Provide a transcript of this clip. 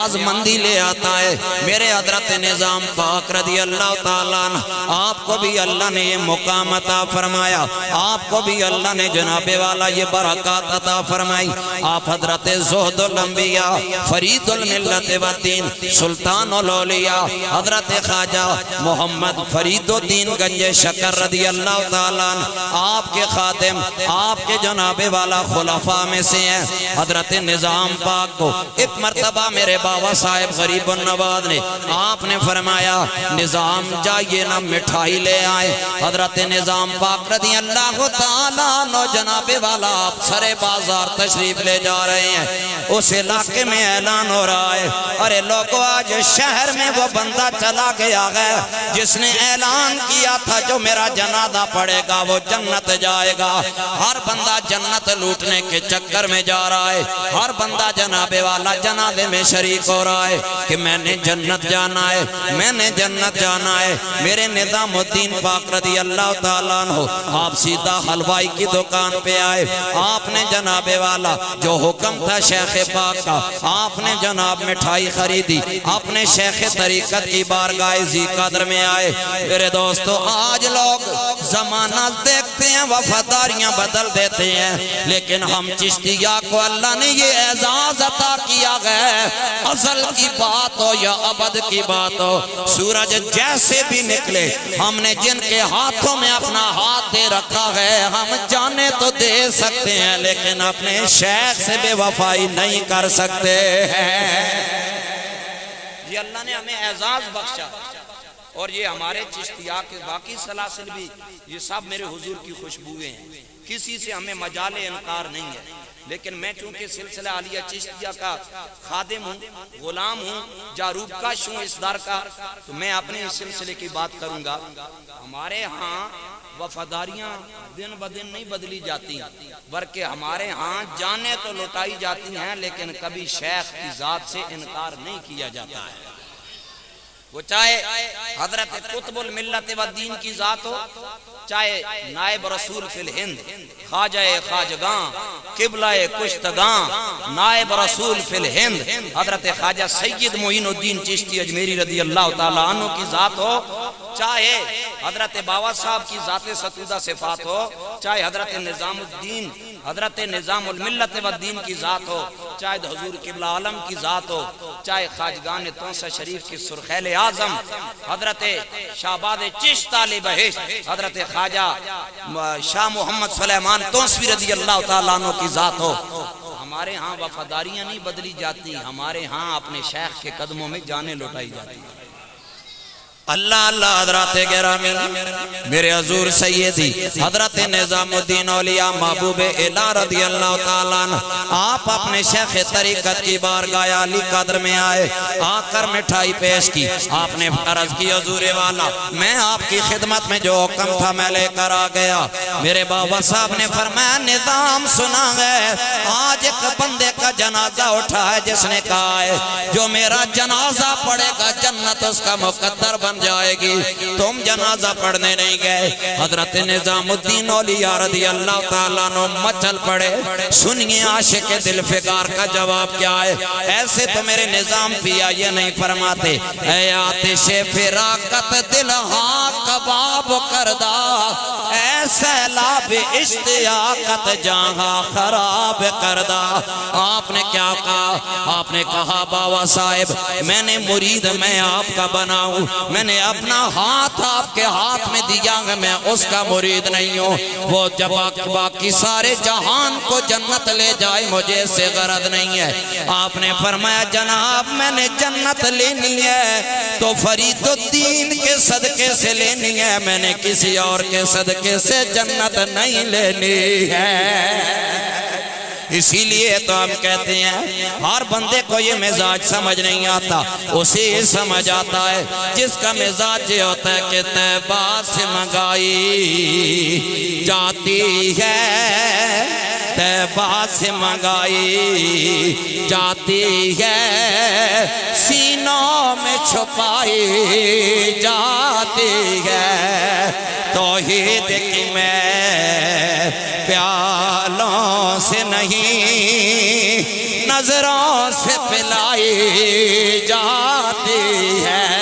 مندی لے آتا ہے۔ میرے حضرت نظام پاک رضی اللہ تعالیٰ عنہ، آپ کو بھی اللہ نے یہ مقام عطا فرمایا، آپ کو بھی اللہ نے جناب والا یہ برکات عطا فرمائی۔ آپ حضرت زہد الانبیاء، فرید الملت والدین، سلطان الاولیاء حضرت خواجہ محمد فرید الدین گنج شکر رضی اللہ تعالیٰ عنہ، آپ کے خادم، آپ کے جناب والا خلفاء میں سے ہیں۔ حضرت نظام پاک کو ایک مرتبہ میرے بابا صاحب غریب النواز نے آپ نے فرمایا نظام جائیے نا مٹھائی لے آئے۔ حضرت نظام پاک رضی اللہ تعالیٰ عنہ جناب والا آپ سرے بازار تشریف لے جا رہے ہیں۔ اس علاقے میں اعلان ہو رہا ہے، ارے لوگو آج شہر میں وہ بندہ چلا گیا ہے جس نے اعلان کیا تھا جو میرا جنازہ پڑے گا وہ جنت جائے گا۔ ہر بندہ جنت لوٹنے کے چکر میں جا رہا ہے، ہر بندہ جناب والا جنازے میں شریک ہو رہا ہے کہ میں نے جنت جانا ہے، میں نے جنت جانا ہے۔ میرے نظام الدین پاک رضی اللہ تعالیٰ عنہ آپ سیدھا حلوائی کی دکان پہ آئے۔ آپ نے جناب والا جو حکم تھا شیخ پاک کا، آپ نے جناب مٹھائی خریدی، اپنے شیخ طریقت کی بارگاہ ذی قدر میں آئے۔ میرے دوستو آج لوگ زمانہ دیکھتے ہیں وفاداریاں بدل دیتے ہیں، لیکن ہم چشتیہ کو اللہ نے یہ اعزاز عطا کیا ہے، ازل کی بات ہو یا ابد کی بات ہو، سورج جیسے بھی نکلے ہم نے جن کے ہاتھوں میں اپنا ہاتھ دے رکھا ہے ہم جانے تو دے سکتے ہیں لیکن اپنے شیخ سے بے وفائی نہیں کر سکتے ہیں۔ یہ اللہ نے ہمیں اعزاز بخشا، اور یہ ہمارے چشتیہ کے باقی سلاسل بھی یہ سب میرے حضور کی خوشبوئیں ہیں، کسی سے ہمیں مجال انکار نہیں ہے۔ لیکن میں چونکہ سلسلہ عالیہ چشتیہ کا خادم ہوں، غلام ہوں، جاروب کش ہوں اس در کا، تو میں اپنے اس سلسلے کی بات کروں گا۔ ہمارے ہاں وفاداریاں دن بدن نہیں بدلی جاتی، بلکہ ہمارے ہاں جانیں تو لٹائی جاتی ہیں لیکن کبھی شیخ کی ذات سے انکار نہیں کیا جاتا ہے۔ وہ چاہے حضرت قطب الملت والدین کی ذات ہو، چاہے نائب رسول فی الہند، خواجہ خواجگاں، قبلہ کشتگاں، نائب رسول فی الہند حضرت خواجہ سید معین الدین چشتی اجمیری رضی اللہ تعالیٰ عنہ کی ذات ہو، چاہے حضرت باوا صاحب کی ذات ستودہ صفات ہو، چاہے حضرت نظام الدین، حضرت نظام الملت والدین کی ذات ہو، چاہے حضور قبلہ عالم کی ذات ہو، چاہے خواجگان تونسہ شریف کی سرخیل اعظم حضرت شہباز چشت آل بہشت حضرت خواجہ شاہ محمد سلیمان تونسوی رضی اللہ تعالیٰ عنہ کی ذات ہو۔ ہمارے ہاں وفاداریاں نہیں بدلی جاتی، ہمارے ہاں اپنے شیخ کے قدموں میں جانیں لوٹائی جاتی ہیں۔ اللہ اللہ حضرات گرامی، میرے حضور سیدی حضرت نظام الدین اولیاء محبوب الہ رضی اللہ تعالیٰ عنہ آپ اپنے شیخ طریقت کی بارگاہ علی قدر میں آئے، آ کر مٹھائی پیش کی۔ آپ نے عرض کی حضور والا میں آپ کی خدمت میں جو حکم تھا میں لے کر آ گیا۔ میرے بابا صاحب نے فرمایا نظام سنا ہے، آج ایک بندے کا جنازہ اٹھا ہے جس نے کہا ہے جو میرا جنازہ پڑے گا جنت اس کا مقدر بن جائے گی، تم جنازہ پڑھنے نہیں گئے۔ حضرت نظام الدین اولیاء رضی اللہ تعالیٰ عنہ مچل پڑے، سنیے عاشق دل فگار کا جواب کیا ہے۔ ایسے تو میرے نظام پیا یہ نہیں فرماتے، اے آتش فراقت دل ہاں کباب کردہ، اے سیلاب اشتیاقت جہاں خراب کردہ۔ آپ نے کیا کہا؟ آپ نے کہا باوا صاحب میں نے مرید میں آپ کا بناؤں، میں نے اپنا ہاتھ آپ کے ہاتھ میں دیا ہے، میں اس کا مرید نہیں ہوں۔ وہ جب باقی سارے جہان کو جنت لے جائے مجھے سے غرض نہیں ہے۔ آپ نے فرمایا جناب میں نے جنت لینی ہے تو فرید الدین کے صدقے سے لینی ہے، میں نے کسی اور کے صدقے سے جنت نہیں لینی ہے۔ اسی لیے تو ہم کہتے ہیں ہر بندے کو یہ مزاج سمجھ نہیں آتا، اسے یہ سمجھ آتا ہے جس کا مزاج یہ ہوتا ہے کہ طیبہ سے منگائی جاتی ہے، طیبہ سے منگائی جاتی ہے، سینوں میں چھپائی جاتی ہے، توحید کی میں پیالوں سے نہیں نظروں سے پلائی جا